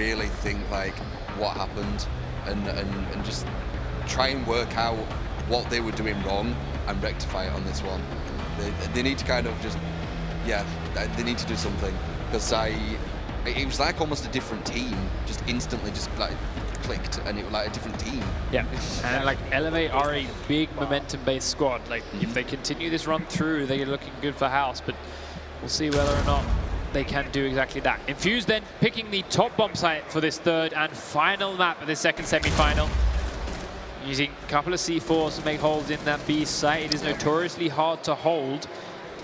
really think like what happened and just try and work out what they were doing wrong and rectify it on this one. They need to kind of just, yeah, they need to do something, because it was like almost a different team, just instantly just like clicked, and it was like a different team. Yeah, and like eLevate are a big momentum-based squad. Like if they continue this run through, they're looking good for House, but we'll see whether or not they can do exactly that. Infused then picking the top bomb site for this third and final map of this second semi-final. Using a couple of C4s to make holes in that B site. It is notoriously hard to hold,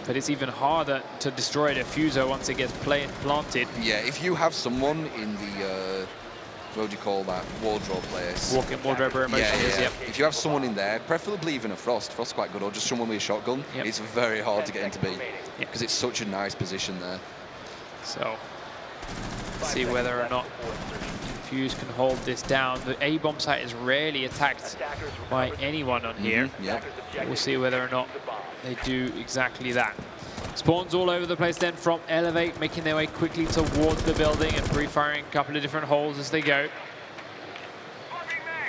but it's even harder to destroy a diffuser once it gets planted. Yeah, if you have someone in the, what do you call that, wardrobe place? Walk-in wardrobe or emotion. Yeah. Yep. If you have someone in there, preferably even a Frost's quite good, or just someone with a shotgun, it's very hard to get into B, because it's such a nice position there. So, see whether or not Infused can hold this down. The A bomb site is rarely attacked by anyone on here. We'll see whether or not they do exactly that. Spawns all over the place then from eLevate, making their way quickly towards the building and pre-firing a couple of different holes as they go.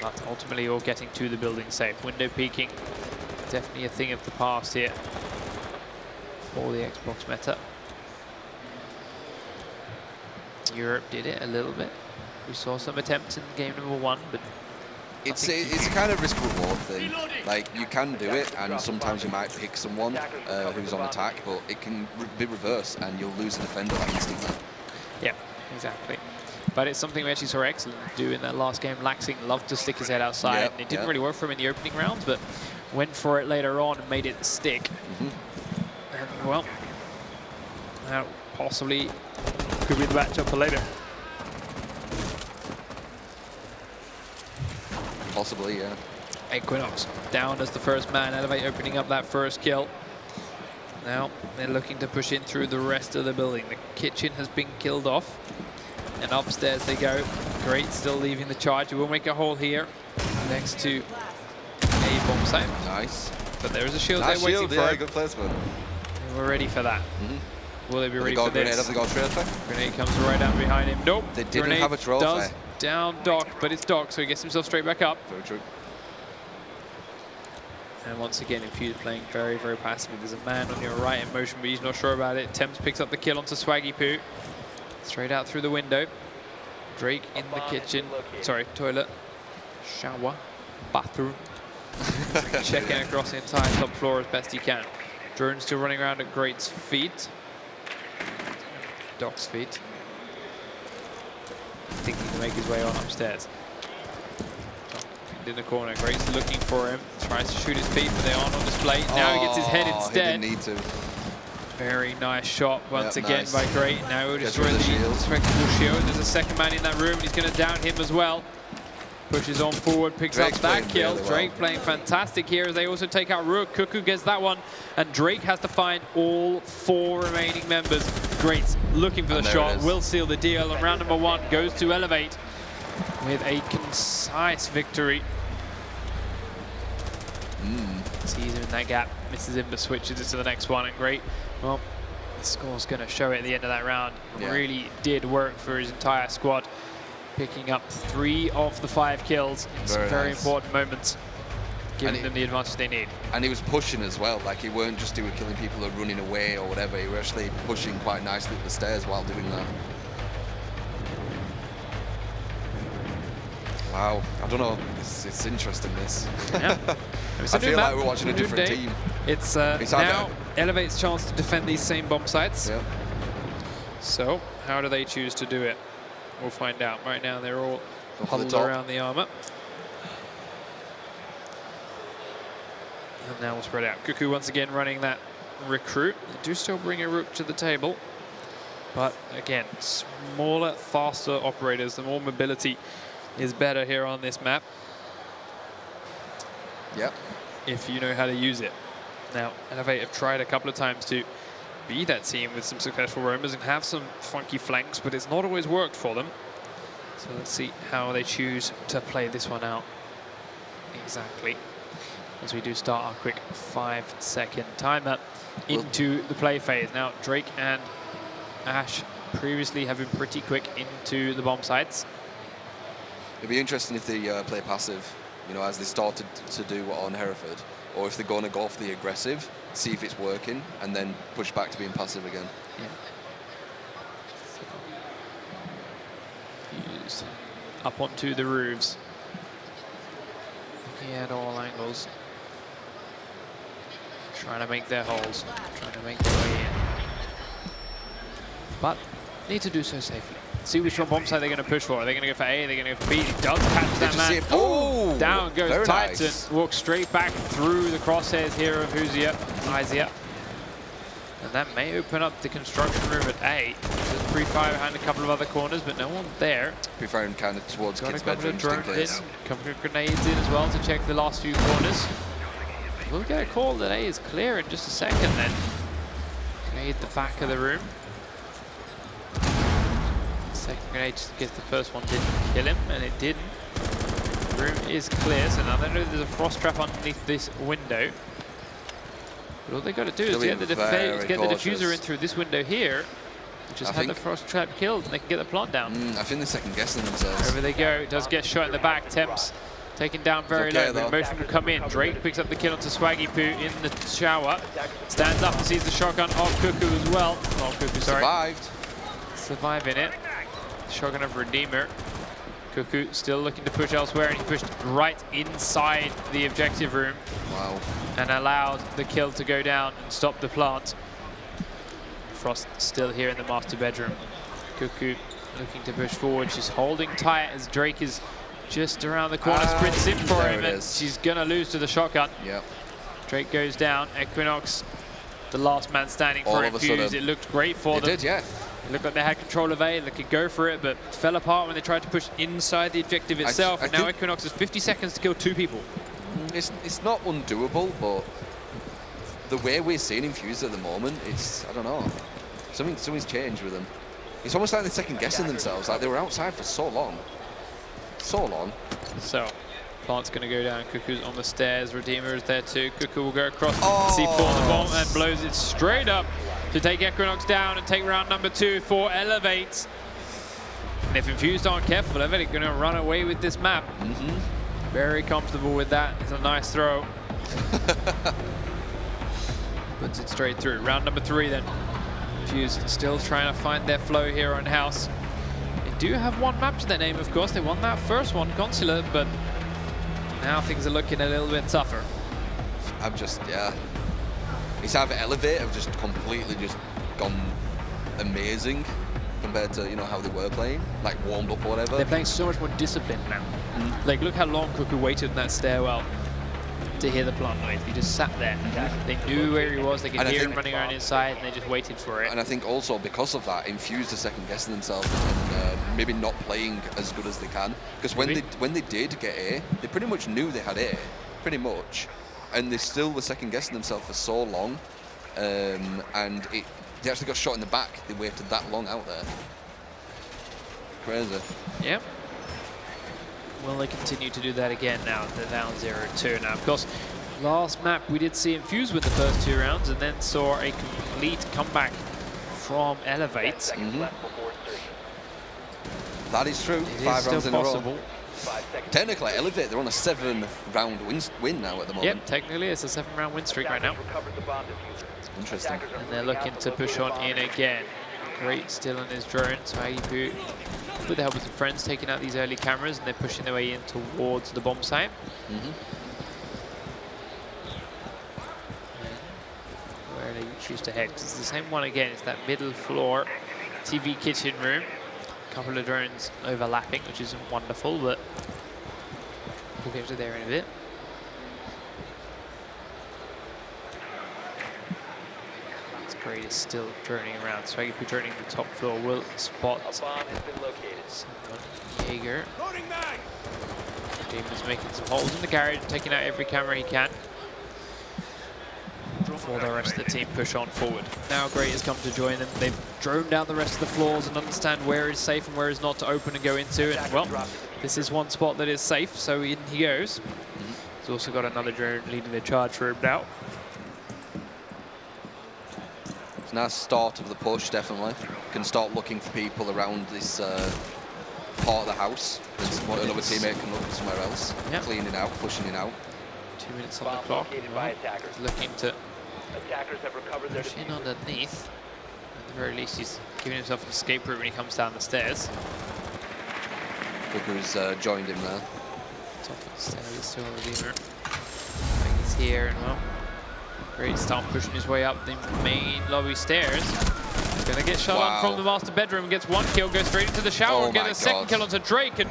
But ultimately all getting to the building safe. Window peeking, definitely a thing of the past here for the Xbox meta. Europe did it a little bit. We saw some attempts in game number 1, but it's a kind of risk-reward thing. Like, you can do it, and sometimes you might pick someone who's on attack, but it can be reverse, and you'll lose a defender like instantly. Yeah, exactly. But it's something we actually saw Excellent do in that last game. Laxing loved to stick his head outside. It didn't really work for him in the opening rounds, but went for it later on and made it stick. And, well, that possibly could be the matchup for later. Possibly, yeah. Equinox down as the first man. eLevate opening up that first kill. Now they're looking to push in through the rest of the building. The kitchen has been killed off. And upstairs they go. Great, still leaving the charge. We'll make a hole here next to a bomb site. Nice. But there is a shield there waiting for it. Good placement. We're ready for that. Will they be ready for this? Have they got a trophy? Grenade comes right out behind him. Nope. They didn't have a trophy. Does down Doc, but it's Doc, so he gets himself straight back up. Very true. And once again, Infused playing very, very passively. There's a man on your right in motion, but he's not sure about it. Thames picks up the kill onto Swaggy Poo. Straight out through the window. Drake in the kitchen. Sorry, toilet. Shower. Bathroom. Checking across the entire top floor as best he can. Drone still running around at Great's feet. Doc's feet. Thinking to make his way on upstairs. In the corner, Great's looking for him. Tries to shoot his feet, but they aren't on display. Now he gets his head instead. He didn't need to. Very nice shot once again by Great. Now he'll destroy the shield. spectacle shield. There's a second man in that room, and he's going to down him as well. Pushes on forward, picks up that kill. Really Drake playing fantastic here as they also take out Rook. Cuckoo gets that one, and Drake has to find all 4 remaining members. Great, looking for the shot, will seal the deal, and round number 1 goes to eLevate with a concise victory. Sees him in that gap, misses him, but switches it to the next one, and Great. Well, the score's going to show it at the end of that round. Really did work for his entire squad, picking up 3 of the 5 kills in some very important moments, giving them the advantage they need. And he was pushing as well, like he weren't just killing people or running away or whatever, he was actually pushing quite nicely up the stairs while doing that. Wow, I don't know, it's interesting this. Yeah. I feel like we're watching a different team. It's now eLevate's chance to defend these same bomb sites. So, how do they choose to do it? We'll find out. Right now, they're all huddled around the armor. And now we'll spread out. Cuckoo once again running that recruit. They do still bring a Rook to the table. But again, smaller, faster operators, the more mobility is better here on this map. Yep. If you know how to use it. Now, eLevate have tried a couple of times to be that team with some successful roamers and have some funky flanks, but it's not always worked for them. So let's see how they choose to play this one out exactly. As we do start our quick 5-second timer into the play phase. Now, Drake and Ash previously have been pretty quick into the bomb sites. It'd be interesting if they play passive, you know, as they started to do on Hereford, or if they're going to go off the aggressive, see if it's working, and then push back to being passive again. Yeah. Fused up onto the roofs. Looking at all angles. Trying to make their holes, trying to make their way in. But need to do so safely. See which one bomb site they're going to push for. Are they going to go for A? Are they going to go for B? He does catch that man. Oh! Down goes Titan. Nice. Walks straight back through the crosshairs here of Izia. And that may open up the construction room at A. There's pre-fire behind a couple of other corners, but no one there. Pre-firing kind of towards Got kids' a couple of bedrooms. drones in, a couple of grenades in as well to check the last few corners. We'll get a call that A is clear in just a second then. Grenade the back of the room. Second grenade just in case the first one didn't kill him, and it didn't. The room is clear, so now they know there's a frost trap underneath this window. But all they got to do is get the diffuser in through this window here, just have the frost trap killed, and they can get the plant down. I think they're second guessing themselves. Over they go. It does get shot in the back. Temps taken down very low, but motion will come in. Drake picks up the kill onto Swaggy Poo in the shower. Stands up and sees the shotgun of Cuckoo as well. Oh, Cuckoo, sorry. Survived. Surviving it. Shotgun of Redeemer. Cuckoo still looking to push elsewhere, and he pushed right inside the objective room. Wow. And allowed the kill to go down and stop the plant. Frost still here in the master bedroom. Cuckoo looking to push forward. She's holding tight as Drake is just around the corner, sprints in for him, and she's gonna lose to the shotgun. Yep. Drake goes down. Equinox, the last man standing for Infused. It looked great for them. It did, yeah. It looked like they had control of A, they could go for it, but fell apart when they tried to push inside the objective itself. And now Equinox has 50 seconds to kill 2 people. It's not undoable, but the way we're seeing Infused at the moment, it's, I don't know. Something's changed with them. It's almost like they're second guessing themselves. Like they were outside for so long. So plant's going to go down. Cuckoo's on the stairs. Redeemer is there too. Cuckoo will go across C4 the bomb and blows it straight up to take Equinox down and take round number 2 for eLevate. And if Infused aren't careful, eLevate are going to run away with this map. Very comfortable with that. It's a nice throw. Puts it straight through. Round number 3 then. Infused still trying to find their flow here on House. They do have one map to their name, of course. They won that first one, Consular, but now things are looking a little bit tougher. I'm just, yeah. It's either eLevate have just completely just gone amazing compared to, you know, how they were playing, like warmed up or whatever. They're playing so much more disciplined now. Like, look how long Cuckoo waited in that stairwell to hear the plant noise. He just sat there. They knew where he was. They could hear him running around inside, and they just waited for it. And I think also because of that, Infused are second guessing themselves and maybe not playing as good as they can. Because when they did get A, they pretty much knew they had A, pretty much, and they still were second guessing themselves for so long. And they actually got shot in the back. They waited that long out there. Crazy. Yep. Will they continue to do that again now? They're down 0-2. Now, of course, last map we did see Infused win the first 2 rounds and then saw a complete comeback from eLevate. That is true. 5 rounds in a row. Technically, eLevate, they're on a 7-round win now at the moment. Yep, technically it's a 7-round win streak right now. Interesting. And they're looking to push on in again. Great still on his drone. Swaggy Poo, with the help of some friends, taking out these early cameras, and they're pushing their way in towards the bomb site. Where they choose to head. It's the same one again. It's that middle floor TV kitchen room. A couple of drones overlapping, which isn't wonderful, but we'll get to there in a bit. Great is still droning around. Swaggy Poo droning the top floor. Will spot someone. Jaeger. Demon's making some holes in the garage, taking out every camera he can. Before the rest of the team push on forward. Now Great has come to join them. They've droned down the rest of the floors and understand where is safe and where is not to open and go into. And well, this is one spot that is safe, so in he goes. He's also got another drone leading the charge room now. It's a nice start of the push, definitely. Can start looking for people around this part of the house. Another teammate can look somewhere else. Yep. Cleaning out, pushing it out. 2 minutes on the clock. He's looking to push in underneath. At the very least, he's giving himself an escape route when he comes down the stairs. Cuckoo's joined him there. Top of the stairs, he's still a redeemer. He's here and well. Great start pushing his way up the main lobby stairs. Gonna get shot on from the master bedroom, gets 1 kill, goes straight into the shower and gets a second kill onto Drake. And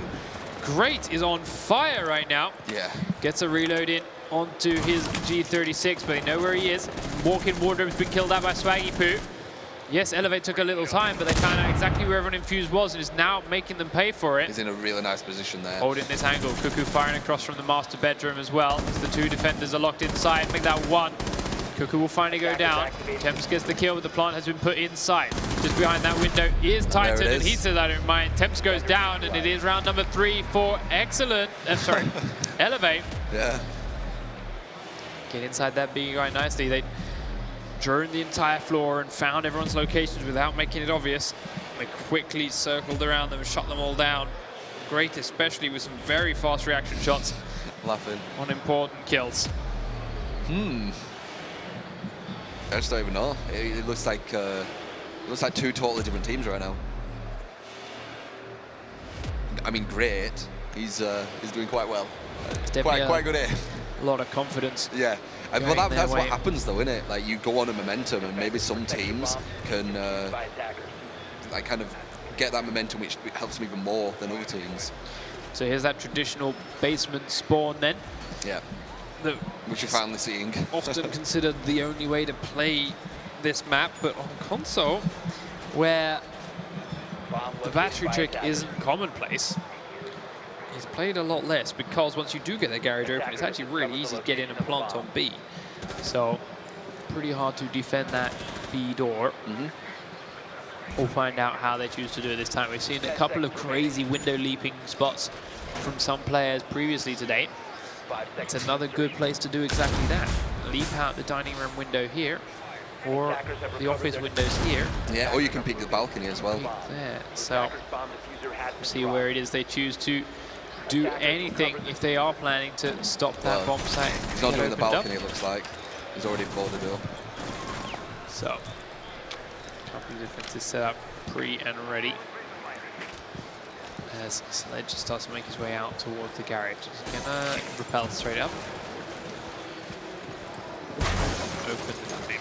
Great is on fire right now. Yeah. Gets a reload in onto his G36, but they know where he is. Walk-in wardrobe's been killed out by Swaggy Poo. Yes, eLevate took a little time, but they found out exactly where everyone Infused was and is now making them pay for it. He's in a really nice position there. Holding this angle. Cuckoo firing across from the master bedroom as well. As the 2 defenders are locked inside. Make that 1. Cuckoo will finally go down. Temps gets the kill, but the plant has been put inside. Just behind that window is Titan, and he says, I don't mind. Temps goes down, and it is round number 3 for excellent. Sorry, eLevate. Yeah. Get inside that B quite nicely. They droned the entire floor and found everyone's locations without making it obvious. They quickly circled around them and shot them all down. Great, especially with some very fast reaction shots. Laughing. On important kills. I just don't even know. It looks like 2 totally different teams right now. I mean, great. He's doing quite well. Quite good aim. A lot of confidence. Yeah, and well, that's what happens, though, isn't it? Like, you go on a momentum, and maybe some teams can like kind of get that momentum, which helps them even more than other teams. So here's that traditional basement spawn then. Yeah. Which you're finally seeing. Often considered the only way to play this map, but on console, where the battery trick isn't commonplace, it's played a lot less, because once you do get that garage open, it's actually really easy to get in and plant on B. So pretty hard to defend that B door. We'll find out how they choose to do it this time. We've seen a couple of crazy window leaping spots from some players previously today. It's another good place to do exactly that. Leap out the dining room window here, or the office windows here. Yeah, or you can pick the balcony as well. There. So we'll see where it is they choose to do anything if they are planning to stop that bomb site. He's not doing the balcony, it looks like. He's already bored the door. So, a couple of defenses set up pre and ready. As Sledge starts to make his way out towards the garage. He's gonna rappel straight up. Open nothing.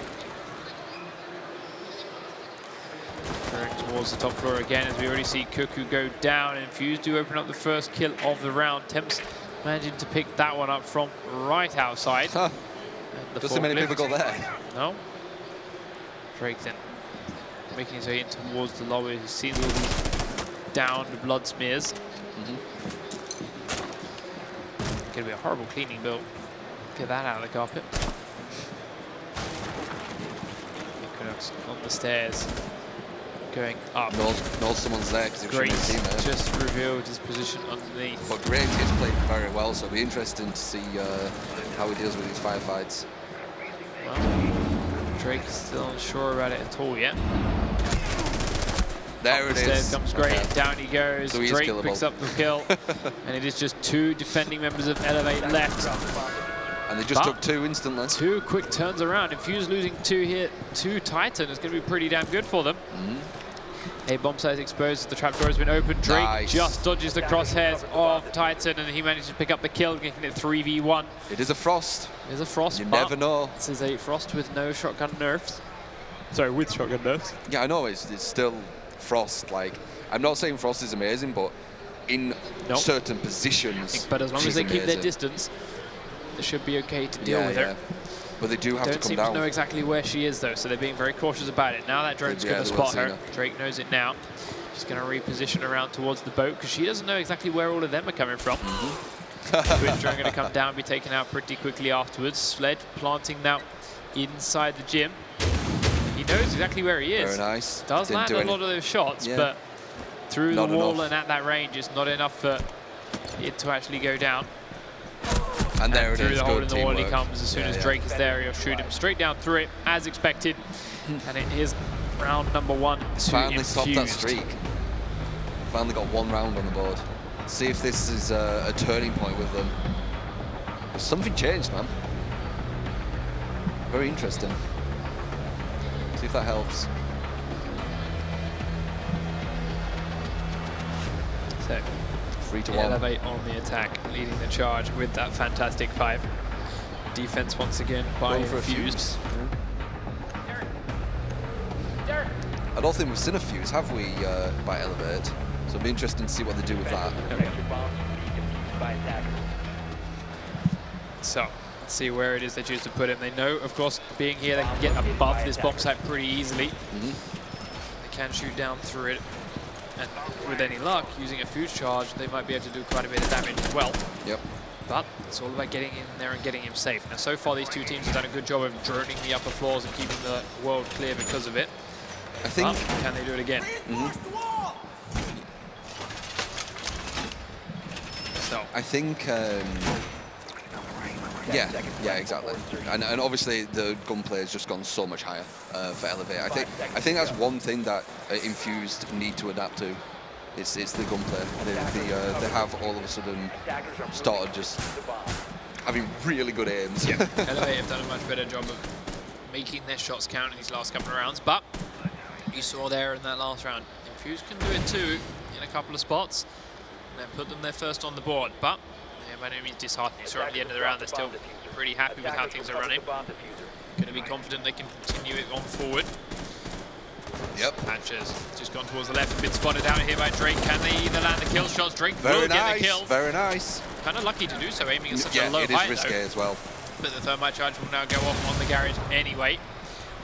Turning towards the top floor again, as we already see Cuckoo go down. Infused do open up the first kill of the round. Temps managing to pick that one up from right outside. Doesn't see many people go there. No. Drake then making his way in towards the lobby. He's seen all these downed blood smears. Gonna be a horrible cleaning build. Get that out of the carpet. Equinox on the stairs, going up. Knows someone's there because Great just revealed his position underneath. But Great is played very well, so it'll be interesting to see how he deals with these firefights. Well, Drake is still unsure about it at all yet. There it is. Comes Great, down he goes. So Drake picks up the kill, and it is just 2 defending members of eLevate left. And they just took 2 instantly. 2 quick turns around. Infused losing 2 here, 2 Titan is going to be pretty damn good for them. A bomb site is exposed, the trapdoor has been opened. Drake just dodges the crosshairs of Titan, and he manages to pick up the kill, getting it 3v1. It is a Frost. It is a Frost. You never know. This is a Frost with no shotgun nerfs. Sorry, with shotgun nerfs. Yeah, I know, it's still Frost. Like, I'm not saying Frost is amazing, but in certain positions, but as long as they keep their distance, they should be okay to deal with her. But they do have to come down. Don't seem to know exactly where she is, though, so they're being very cautious about it. Now that drone's going to spot her. Drake knows it now. She's going to reposition around towards the boat, because she doesn't know exactly where all of them are coming from. Twin drone going to come down, be taken out pretty quickly afterwards. Sledge planting now inside the gym. He knows exactly where he is. Very nice. Does land a lot of those shots, but through the wall and at that range is not enough for it to actually go down. And there it is. Through the hole in the wall he comes. As soon as Drake is there, he'll shoot him straight down through it, as expected. And it is round number 1 to Finally stopped that Infused. streak. Finally got 1 round on the board. See if this is a turning point with them. Something changed, man. Very interesting. See if that helps. So 3-1. eLevate on the attack, leading the charge with that fantastic 5. Defense once again by Going for a Infused. fuse. I don't think we've seen a fuse, have we, by eLevate? So it'll be interesting to see what they do with that. So, let's see where it is they choose to put him. They know, of course, being here, they can get above this bomb site pretty easily. They can shoot down through it. And with any luck, using a fuse charge, they might be able to do quite a bit of damage as well. Yep. But it's all about getting in there and getting him safe. Now, so far, these two teams have done a good job of droning the upper floors and keeping the world clear because of it. I think. But can they do it again? So I think. Yeah, exactly. And obviously the gunplay has just gone so much higher for eLevate. I think that's one thing that Infused need to adapt to. It's the gunplay. They have all of a sudden started just having really good aims. yeah, eLevate have done a much better job of making their shots count in these last couple of rounds. But you saw there in that last round, Infused can do it too in a couple of spots and then put them there first on the board. But they're by no means disheartening. So at the end of the round, they're still pretty happy with how things are running. Going to be confident they can continue it on forward. Yep. Patches just gone towards the left, been spotted out here by Drake. Can they either land the kill shots? Drake Very will nice. get the kill. Very nice. Kind of lucky to do so, aiming at such Yeah, a low it is height risky though. as well. But the thermite charge will now go off on the garage anyway.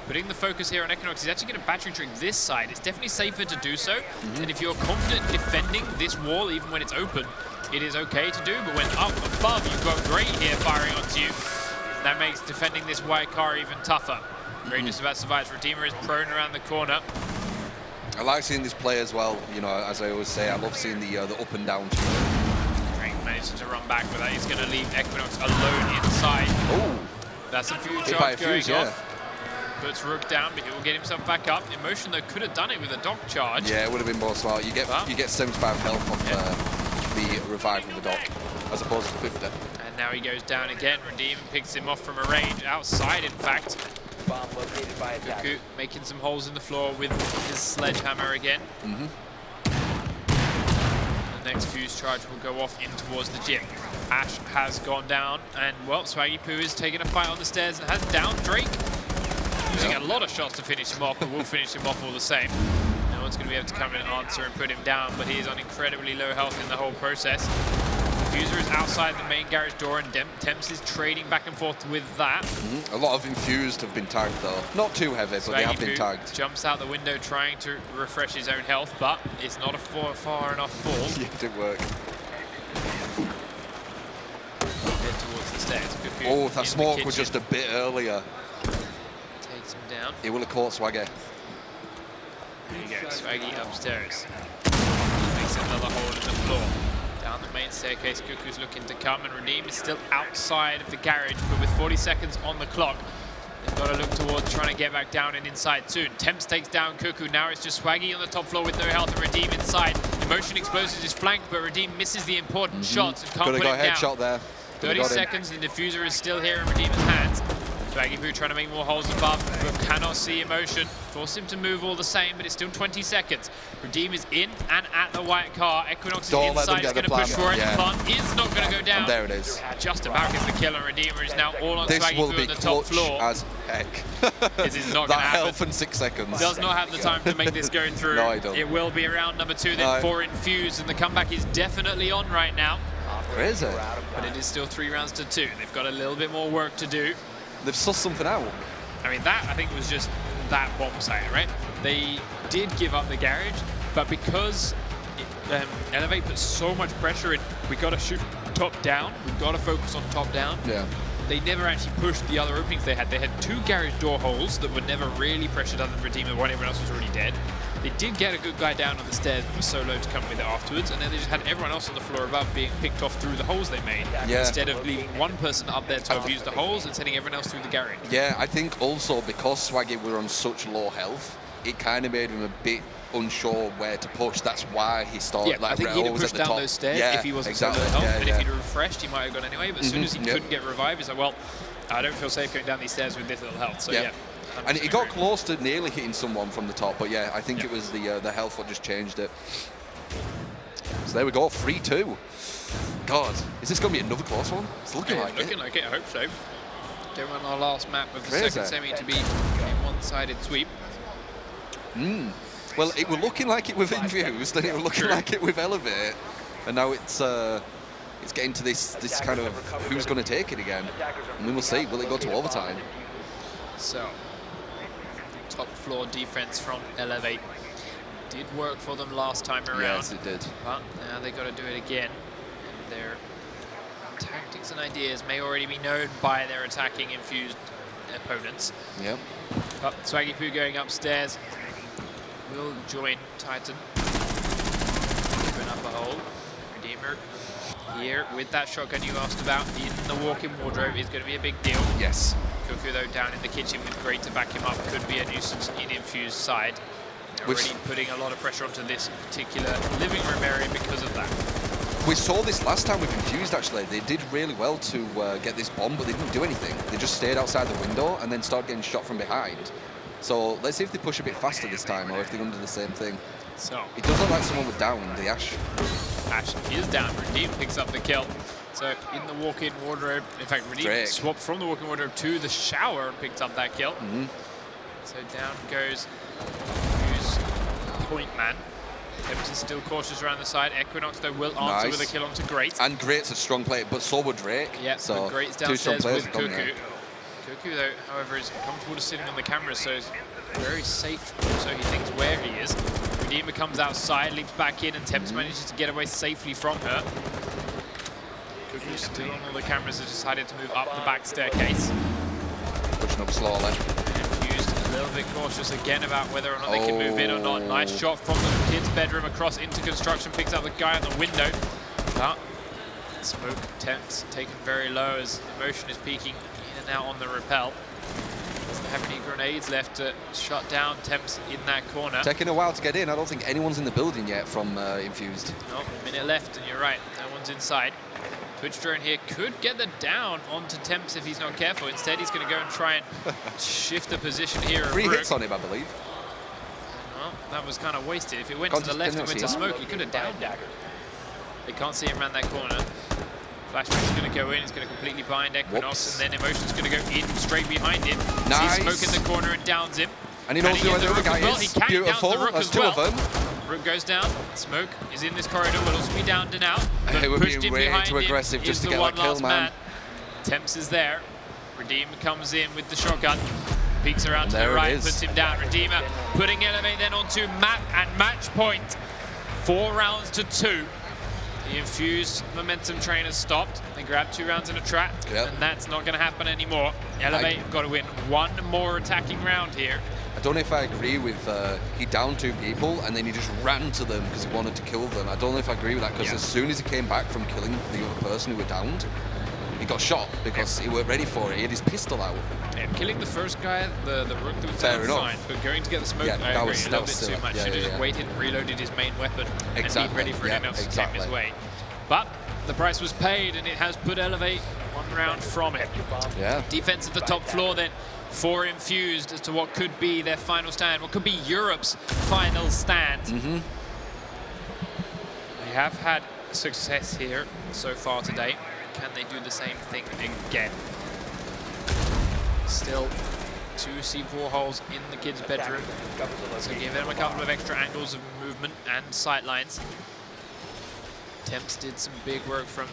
Putting the focus here on Equinox, he's actually going to battery trick this side. It's definitely safer to do so. And if you're confident defending this wall, even when it's open, it is okay to do. But when up above, you've got Great here firing onto you. That makes defending this white car even tougher. Great just about survives. Redeemer is prone around the corner. I like seeing this play as well. You know, as I always say, I love seeing the up and down. Drake manages to run back with that. He's going to leave Equinox alone inside. Oh, That's a few hit by a charge fuse, going yeah. off. Puts Rook down, but he will get himself back up. Emotion though could have done it with a dock charge. Yeah, it would have been more smart. You get 75 health off the revive of the dock, as opposed to 50. And now he goes down again. Redeem picks him off from a range outside, in fact. Bomb located by attack. Cuckoo making some holes in the floor with his sledgehammer again. The next fuse charge will go off in towards the gym. Ash has gone down, and well, Swaggy Poo is taking a fight on the stairs and has downed Drake. Using a lot of shots to finish him off, but will finish him off all the same. No one's going to be able to come in and answer and put him down, but he is on incredibly low health in the whole process. Diffuser is outside the main garage door, and Temps is trading back and forth with that. A lot of Infused have been tagged though. Not too heavy, but they have been tagged. Jumps out the window trying to refresh his own health, but it's not a far enough fall. Yeah, it didn't work. Head towards the stairs. Cuckoo Oh, in that the smoke was kitchen. just a bit earlier. Takes him down. It will have caught Swagger. There you go, Swaggy upstairs. Makes another hole in the floor. Down the main staircase, Cuckoo's looking to come, and Redeem is still outside of the garage, but with 40 seconds on the clock, they've got to look towards trying to get back down and inside soon. Temps takes down Cuckoo. Now it's just Swaggy on the top floor with no health, and Redeem inside. Emotion exposes his flank, but Redeem misses the important shots and can't Could have put got him a down. headshot there. 30 seconds, the diffuser is still here in Redeemer's hands. Swaggy Poo trying to make more holes above, but cannot see Emotion. Force him to move all the same, but it's still 20 seconds. Redeem is in and at the white car. Equinox is inside, is going to push for it. The plant is not going to go down. And there it is. Just about gets the kill, and Redeemer is now all on This Swaggy will Poo be at the top clutch floor. as heck. This is not that going to happen. health in 6 seconds. Does not have the time to make this go through. No, I don't. It will be around number 2 then for Infused, and the comeback is definitely on right now. Crazy. But it is still 3 rounds to 2. They've got a little bit more work to do. They've sussed something out. I mean, that I think was just that bomb site, right? They did give up the garage, but because eLevate put so much pressure in, we got to shoot top down. We've got to focus on top down. Yeah. they never actually pushed the other openings they had. They had 2 garage door holes that were never really pressured other than Redeemer when everyone else was already dead. They did get a good guy down on the stairs that was solo to come with it afterwards, and then they just had everyone else on the floor above being picked off through the holes they made, instead of leaving one person up there to abuse the holes and sending everyone else through the garage. Yeah, I think also because Swaggy were on such low health, it kind of made him a bit unsure where to push. That's why he started I think he'd have pushed down those stairs if he wasn't solo health, and if he'd have refreshed, he might have gone anyway, but as soon as he couldn't get revived, he's like, well, I don't feel safe going down these stairs with this little health, so yeah. And he got close to nearly hitting someone from the top, but yeah, I think it was the health what just changed it. So there we go, 3-2. God, is this going to be another close one? It's looking like it. Looking like it, I hope so. Don't want our last map of the second semi to be a one-sided sweep. Well, it was looking like it with Infused, and it was looking like it with eLevate, and now it's getting to this kind of who's going to take it again, and we will see. Will it go to overtime? So, top floor defense from eLevate did work for them last time around. Yes, it did. But now they got to do it again. And their tactics and ideas may already be known by their attacking Infused opponents. Yep. But Swaggy Poo going upstairs will join Titan. Open up a hole. Redeemer here with that shotgun you asked about in the walk-in wardrobe is going to be a big deal. Yes. Cuckoo, though, down in the kitchen with Great to back him up, could be a nuisance in Infused side. They're already putting a lot of pressure onto this particular living room area because of that. We saw this last time with Infused, actually. They did really well to get this bomb, but they didn't do anything. They just stayed outside the window and then started getting shot from behind. So let's see if they push a bit faster this time, or if they're going to do the same thing. So it does look like someone was down, the Ash. Ash is down. Redeem picks up the kill. So in the walk-in wardrobe, in fact, Redeem swapped from the walk-in wardrobe to the shower and picked up that kill. So down goes Infused point man. Temps is still cautious around the side. Equinox, though, will answer with a kill onto Great. And Great's a strong player, but so would Drake. Yeah, so Great's downstairs with Cuckoo. Cuckoo, though, however, is comfortable to sitting on the camera, so is very safe, so he thinks where he is. Redeemer comes outside, leaps back in, and Temps manages to get away safely from her. Cuckoo still on all the cameras, has decided to move up the back staircase. Pushing up slowly. Infused a little bit cautious again about whether or not they can move in or not. Nice shot from the kid's bedroom across into construction, picks up the guy on the window. But smoke Temps taken very low as emotion is peaking in and out on the rappel. Doesn't have any grenades left to shut down Temps in that corner. Taking a while to get in. I don't think anyone's in the building yet from Infused. No, a minute left, and you're right. No one's inside. Twitch drone here could get the down onto Temps if he's not careful. Instead, he's going to go and try and shift the position here. 3 hits on him, I believe. Well, that was kind of wasted. If it went to the left and went to smoke, he could have downed him. They can't see him around that corner. Flashback's going to go in. He's going to completely bind Equinox, and then Emotion's going to go in straight behind him. Nice. Sees smoke in the corner and downs him. And he knows where the other guy is. He can Beautiful. Down the Rook That's as 2 well. of them. Rook goes down. Smoke is in this corridor. Will also be downed and out. They were pushed being in way behind too aggressive him just to is get the that one kill, last man. Temps is there. Redeemer comes in with the shotgun. Peeks around to there the it right, is. puts him down. Redeemer putting eLevate then onto Map and match point. 4 rounds to 2. The Infused momentum train has stopped. They grabbed 2 rounds in a trap, and that's not going to happen anymore. eLevate have got to win 1 more attacking round here. I don't know if I agree with he downed 2 people and then he just ran to them because he wanted to kill them. I don't know if I agree with that, because as soon as he came back from killing the other person who were downed, he got shot because he weren't ready for it. He had his pistol out. Yeah, killing the first guy, the Rook that was down fine, but going to get the smoke, I agree, a little bit too much. Should have just waited and reloaded his main weapon and been ready for anything else to come his way. But the price was paid, and it has put eLevate 1 round from it. Defense of the top floor then for Infused as to what could be their final stand, what could be Europe's final stand. They have had success here so far today. Can they do the same thing again? Still 2 C4 holes in the kid's bedroom, so give them a couple of extra angles of movement and sight lines. Temps did some big work from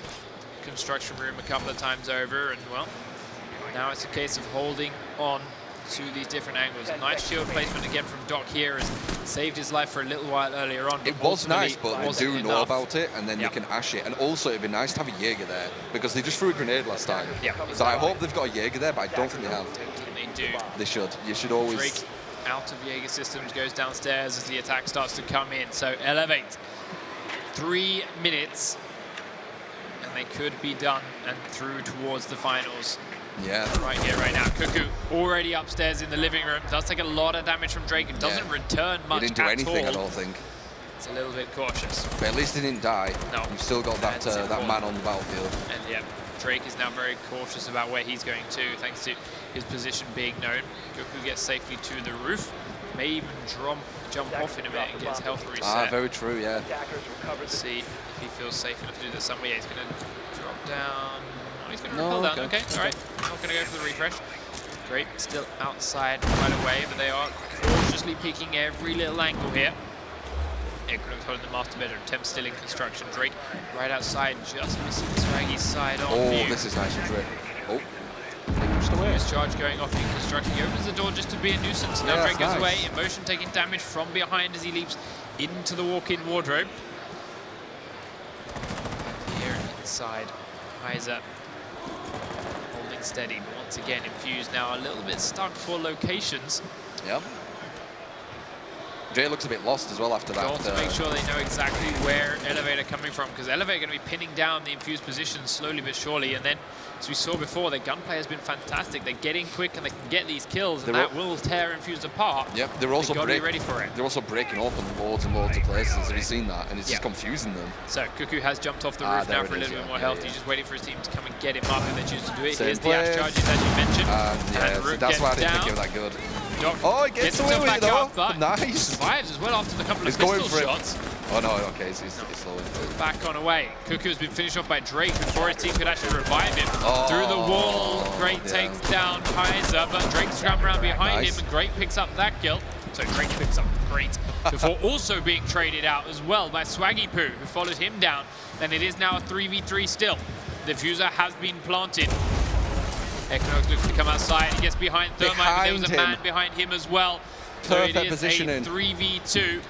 construction room a couple of times over, and well, now it's a case of holding on to these different angles. A nice shield placement again from Doc here has saved his life for a little while earlier on. It was nice, but they wasn't do know enough. about it, and then they can ash it. And also, it'd be nice to have a Jaeger there, because they just threw a grenade last time. Yeah. So I hope they've got a Jaeger there, but I don't think they have. They do. They should. You should always... Drake out of Jaeger systems, goes downstairs as the attack starts to come in. So eLevate, 3 minutes, and they could be done and through towards the finals. Yeah. Right here, right now. Cuckoo already upstairs in the living room. Does take a lot of damage from Drake. It doesn't return much He didn't do anything, all. I don't think. It's a little bit cautious. But at least he didn't die. No. You've still got that that man on the battlefield. And yeah, Drake is now very cautious about where he's going to, thanks to his position being known. Cuckoo gets safely to the roof. May even jump off in a minute and gets health reset. Ah, very true, yeah. Let's see if he feels safe enough to do this somewhere. Yeah, he's going to drop down. Oh, he's going to No, rappel down. okay. Okay, all right. Not going to go for the refresh. Drake still outside right away, but they are cautiously peeking every little angle here. Equinox holding the master bedroom. Temp still in construction. Drake right outside, just missing Swaggy's side on view. This is nice and Drake. Oh. His charge going off in construction. He opens the door just to be a nuisance. Now Drake goes away. Emotion taking damage from behind as he leaps into the walk-in wardrobe. Here inside, Heiser holding steady, but once again Infused now a little bit stuck for locations. Yep. Jay looks a bit lost as well after that. To make sure they know exactly where eLevate are coming from, because eLevate are going to be pinning down the Infused position slowly but surely, and then, as we saw before, their gunplay has been fantastic. They're getting quick and they can get these kills, and that will tear Infused apart. Yep, they're also got to be ready for it. They're also breaking open loads and loads of places. Have you seen that? And it's just confusing them. So Cuckoo has jumped off the roof now for a little bit more health. He's just waiting for his team to come and get him up, and they choose to do it. Here's the ash charges, as you mentioned. Yeah, so that's why I didn't think it was that good. Oh, he gets away with it though. Nice. Survives as well after a couple of pistol shots. Oh no, okay, he's slowing. Back on away. Cuckoo has been finished off by Drake before his team could actually revive him. Through the wall, Drake takes down Heiser, but Drake's come around behind him, and Drake picks up that kill. So Drake picks up Great before also being traded out as well by Swaggy Poo, who followed him down. And it is now a 3v3 still. The diffuser has been planted. Equinox looks to come outside. He gets behind Thermite, but there was a man behind him as well. Perfect so it is positioning. a 3v2.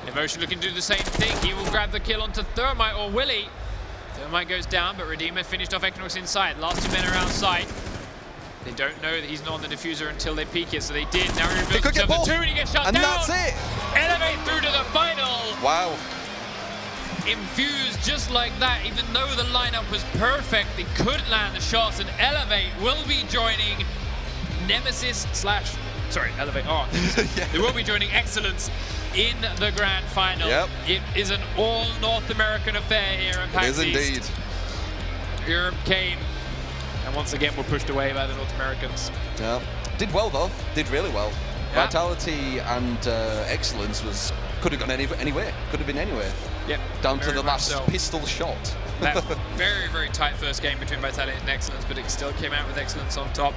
Emotion looking to do the same thing. He will grab the kill onto Thermite, or will he? Thermite goes down, but Redeemer finished off Equinox inside. Last 2 men are outside. They don't know that he's not on the diffuser until they peek it, so they did. Now he reveals himself to 2 and he gets shut down. And that's it. eLevate through to the final. Wow. Infused just like that, even though the lineup was perfect, they couldn't land the shots, and eLevate will be joining Nemesis slash, sorry, eLevate, They will be joining Excellence in the grand final. Yep. It is an all North American affair here in PAX It is East. indeed. Europe came, and once again were pushed away by the North Americans. Yeah. Did well though, did really well. Yeah. Vitality and Excellence could have gone anywhere, could have been anywhere. Yep. Down to the last pistol shot. That very, very tight first game between Vitality and Excellence, but it still came out with Excellence on top.